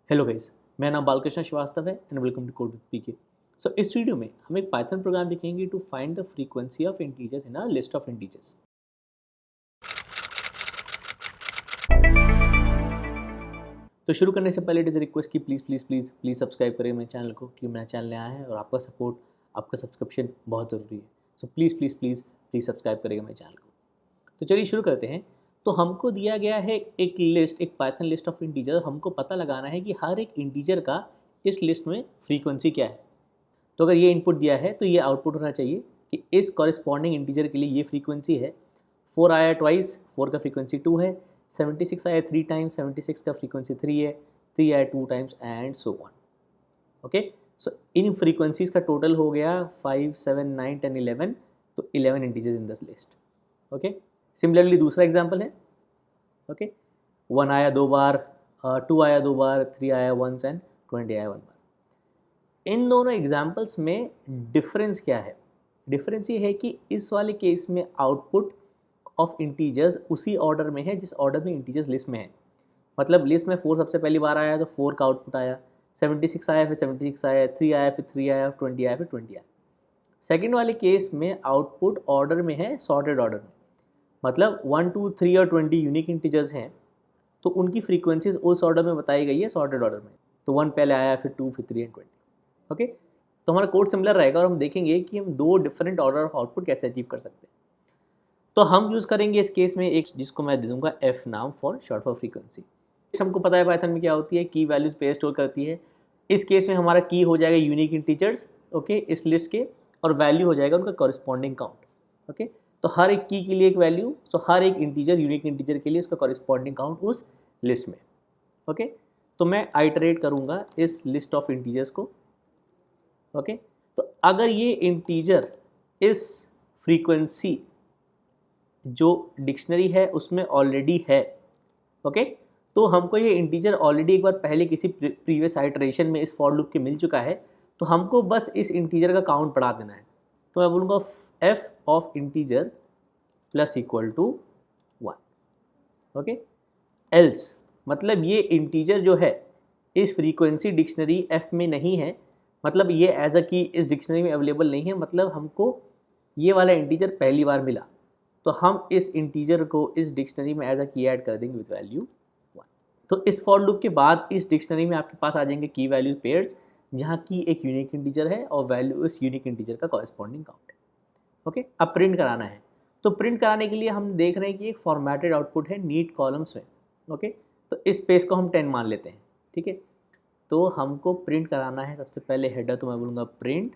Hello guys, मेरा नाम बालकृष्ण श्रीवास्तव है and welcome to code with PK. So इस वीडियो में हम एक पाइथन प्रोग्राम लिखेंगे to find the frequency of integers in a list of integers. तो शुरू करने से पहले इट इज़ रिक्वेस्ट कि please please please please subscribe करें मेरे चैनल को, क्योंकि मेरा चैनल नया है और आपका सपोर्ट, आपका सब्सक्रिप्शन बहुत ज़रूरी है। So please please please please subscribe करेगा मेरे चैनल को। तो चलिए शुरू करते हैं। तो हमको दिया गया है एक लिस्ट, एक पाइथन लिस्ट ऑफ इंटीजर। हमको पता लगाना है कि हर एक इंटीजर का इस लिस्ट में फ्रीक्वेंसी क्या है। तो अगर ये इनपुट दिया है तो ये आउटपुट होना चाहिए कि इस कॉरिस्पॉन्डिंग इंटीजर के लिए ये फ्रीक्वेंसी है। 4 आया ट्वाइस, 4 का फ्रीक्वेंसी 2 है। 76 आया 3 टाइम्स, 76 का फ्रीक्वेंसी 3 है। 3 आया 2 times and so on. Okay, so in frequencies का टोटल हो गया 5, 7, 9, 10, 11। तो 11 integers in this list. Okay, similarly दूसरा एग्जाम्पल है। ओके, 1 आया 2 बार, 2 आया 2 बार, 3 आया वंस एंड 20 आया 1 बार। इन दोनों एग्जाम्पल्स में डिफरेंस क्या है? डिफरेंस ये है कि इस वाले केस में आउटपुट ऑफ इंटीजर्स उसी ऑर्डर में है जिस ऑर्डर में इंटीजर्स लिस्ट में है। मतलब लिस्ट में 4 सबसे पहली बार आया तो 4 का आउटपुट आया, 76 आया, फिर 76 आया, 3 आया, फिर 3 आया, 20 आया, फिर 20 आया। सेकेंड वाले केस में आउटपुट ऑर्डर में है, सॉर्टेड ऑर्डर में। मतलब 1, 2, 3 और 20 यूनिक इंटीजर्स हैं, तो उनकी फ्रीक्वेंसीज उस ऑर्डर में बताई गई है, सॉर्टेड ऑर्डर में। तो 1 पहले आया, फिर 2, फिर 3 एंड 20। ओके, तो हमारा कोड सिमिलर रहेगा और हम देखेंगे कि हम दो डिफरेंट ऑर्डर ऑफ आउटपुट कैसे अचीव कर सकते हैं। तो हम यूज़ करेंगे इस केस में एक जिसको मैं दे दूंगा एफ नाम, फॉर शॉर्ट फॉर फ्रीक्वेंसी। हमको पता है पाइथन में क्या होती है, की वैल्यूज पे स्टोर करती है। इस केस में हमारा की हो जाएगा यूनिक इंटीजर्स, ओके, इस लिस्ट के, और वैल्यू हो जाएगा उनका कॉरिस्पॉन्डिंग काउंट। ओके, तो हर एक की के लिए एक वैल्यू, सो हर एक इंटीजर, यूनिक इंटीजर के लिए उसका कॉरिस्पॉन्डिंग काउंट उस लिस्ट में। ओके, तो मैं आइटरेट करूंगा इस लिस्ट ऑफ इंटीजर्स को। ओके, तो अगर ये इंटीजर इस फ्रीक्वेंसी जो डिक्शनरी है उसमें ऑलरेडी है, ओके, तो हमको ये इंटीजर ऑलरेडी एक बार पहले किसी प्रीवियस आइटरेशन में इस फॉर लूप के मिल चुका है, तो हमको बस इस इंटीजर का काउंट बढ़ा देना है। तो मैं बोलूँगा F of integer plus equal to 1। Okay, else मतलब ये इंटीजर जो है इस फ्रीक्वेंसी डिक्शनरी एफ में नहीं है, मतलब ये एज अ की इस डिक्शनरी में अवेलेबल नहीं है, मतलब हमको ये वाला इंटीजर पहली बार मिला, तो हम इस इंटीजर को इस डिक्शनरी में एज अ की ऐड कर देंगे विद वैल्यू 1। तो इस फॉर लूप के बाद इस डिक्शनरी में आपके पास आ जाएंगे की वैल्यू पेयर्स, जहाँ की एक यूनिक इंटीजर है और वैल्यू इस यूनिक इंटीजर का कॉरेस्पॉन्डिंग काउंट है। ओके, अब प्रिंट कराना है। तो प्रिंट कराने के लिए हम देख रहे हैं कि एक फॉर्मेटेड आउटपुट है नीट कॉलम्स में। ओके, तो इस स्पेस को हम 10 मान लेते हैं। ठीक है, तो हमको प्रिंट कराना है सबसे पहले हेडर, तो मैं बोलूँगा प्रिंट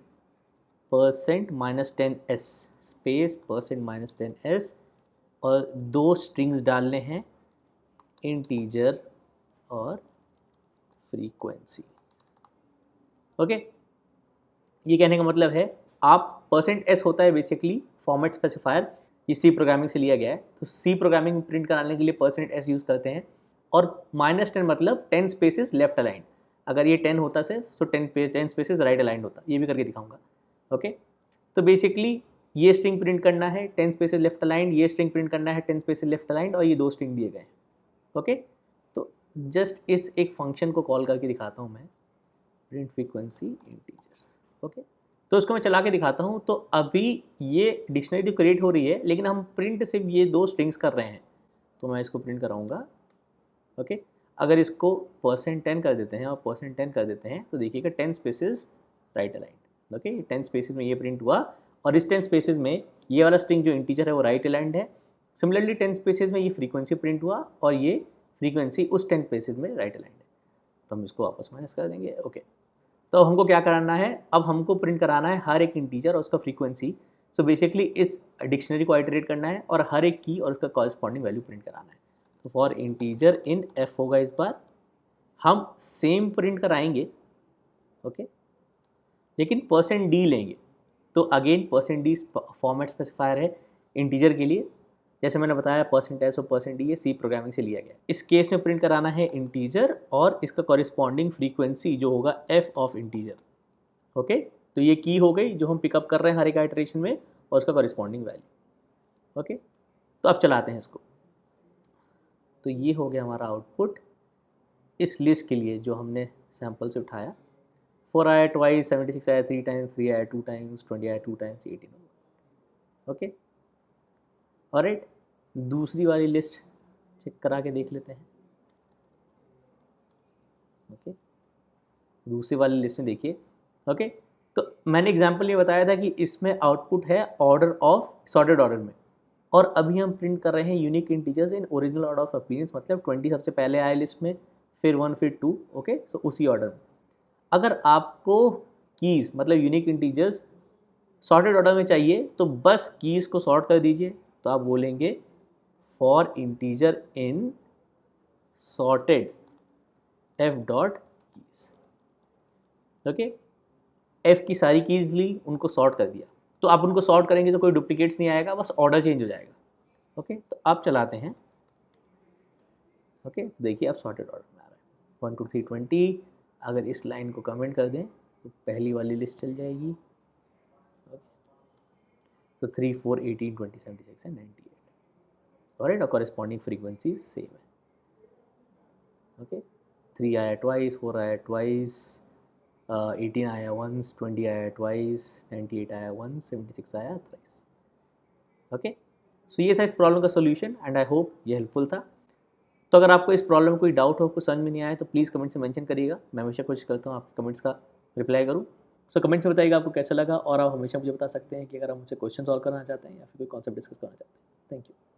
%-10s स्पेस %-10s, और दो स्ट्रिंग्स डालने हैं, इंटीजर और फ्रीक्वेंसी। ओके, ये कहने का मतलब है आप %s होता है बेसिकली फॉर्मेट स्पेसिफायर, ये सी प्रोग्रामिंग से लिया गया है। तो सी प्रोग्रामिंग में प्रिंट कराने के लिए %s यूज़ करते हैं, और -10 मतलब 10 स्पेसेस लेफ्ट अलाइंड। अगर ये 10 होता सिर्फ तो 10 स्पेसेस राइट अलाइंड होता, ये भी करके दिखाऊंगा। ओके, तो बेसिकली ये स्ट्रिंग प्रिंट करना है 10 स्पेसेस लेफ्ट अलाइंड, ये स्ट्रिंग प्रिंट करना है 10 स्पेसेस लेफ्ट अलाइंड, और ये दो स्ट्रिंग दिए गए हैं। ओके, तो जस्ट इस एक फंक्शन को कॉल करके दिखाता हूँ मैं, प्रिंट फ्रीक्वेंसी इंटीजर्स। ओके, तो इसको मैं चला के दिखाता हूँ। तो अभी ये डिक्शनरी तो क्रिएट हो रही है, लेकिन हम प्रिंट सिर्फ ये दो स्ट्रिंग्स कर रहे हैं, तो मैं इसको प्रिंट कराऊंगा। ओके, अगर इसको %10 कर देते हैं और %10 कर देते हैं, तो देखिएगा 10 spaces right aligned. Okay, 10 spaces में ये प्रिंट हुआ, और इस 10 स्पेसेस में ये वाला स्ट्रिंग जो इंटीजर है वो राइट अलाइंड है। सिमिलरली 10 स्पेसेस में ये फ्रीक्वेंसी प्रिंट हुआ, और ये फ्रीक्वेंसी उस 10 स्पेसेस में राइट अलाइंड है। तो हम इसको वापस माइनस कर देंगे। ओके, तो हमको क्या कराना है, अब हमको प्रिंट कराना है हर एक इंटीजर और उसका फ्रीक्वेंसी। सो बेसिकली इस डिक्शनरी को आइटरेट करना है और हर एक की और उसका कॉरस्पॉन्डिंग वैल्यू प्रिंट कराना है। तो फॉर इंटीजर इन एफ होगा, इस बार हम सेम प्रिंट कराएंगे। ओके, लेकिन %d लेंगे। तो अगेन %d फॉर्मेट स्पेसिफायर है इंटीजर के लिए, जैसे मैंने बताया %s और %d ये सी प्रोग्रामिंग से लिया गया। इस केस में प्रिंट कराना है इंटीजर और इसका कॉरिस्पॉन्डिंग फ्रीक्वेंसी जो होगा f ऑफ इंटीजर। ओके, तो ये की हो गई जो हम पिकअप कर रहे हैं हर एक आइटरेशन में, और उसका कॉरिस्पॉन्डिंग वैल्यू। ओके, तो अब चलाते हैं इसको। तो ये हो गया हमारा आउटपुट। इस लिस्ट के लिए जो हमने सैम्पल से उठाया 4 आया ट्वाइस, 76 आया 3 टाइम्स, 3 आया 2 टाइम्स, 20 आया 2 टाइम्स, 18 होगा। ओके, ऑलराइट, दूसरी वाली लिस्ट चेक करा के देख लेते हैं। ओके, दूसरी वाली लिस्ट में देखिए। ओके, तो मैंने एग्जांपल ये बताया था कि इसमें आउटपुट है ऑर्डर ऑफ सॉर्टेड ऑर्डर में, और अभी हम प्रिंट कर रहे हैं unique integers in original order of appearance, मतलब 20 सबसे पहले आए लिस्ट में, फिर 1 फिर 2। ओके, सो उसी ऑर्डर में। अगर आपको कीज़ मतलब यूनिक इंटीजर्स सॉर्टेड ऑर्डर में चाहिए तो बस कीज़ को सॉर्ट कर दीजिए। तो आप बोलेंगे for integer in sorted F dot keys. Okay, F की सारी कीज़ ली, उनको सॉर्ट कर दिया। तो आप उनको सॉर्ट करेंगे तो कोई डुप्लीकेट्स नहीं आएगा, बस ऑर्डर चेंज हो जाएगा। ओके, तो आप चलाते हैं। ओके, तो देखिए अब सॉर्टेड ऑर्डर में आ रहा है 1 2 3 20। अगर इस लाइन को कमेंट कर दें तो पहली वाली लिस्ट चल जाएगी। तो 3 4 18 20 76 एंड 98। ऑलराइट, और कॉरेस्पॉन्डिंग फ्रीक्वेंसी सेम है। ओके, 3 आया ट्वाइस, 4 आया ट्वाइस, 18 आया वंस, 20 आया ट्वाइस, 98 आया वंस, 76 आया थ्राइस। ओके, सो ये था इस प्रॉब्लम का सोल्यूशन एंड आई होप ये हेल्पफुल था। तो अगर आपको इस प्रॉब्लम में कोई डाउट हो, कुछ समझ में नहीं आया तो प्लीज़ कमेंट से मेंशन करिएगा। मैं हमेशा कोशिश करता हूँ आपके कमेंट्स का रिप्लाई करूँ। सो कमेंट्स में बताइएगा आपको कैसा लगा, और आप हमेशा मुझे बता सकते हैं कि अगर आप मुझसे क्वेश्चन सॉल्व करना चाहते हैं या फिर कोई कॉन्सेप्ट डिस्कस करना चाहते हैं। Thank you.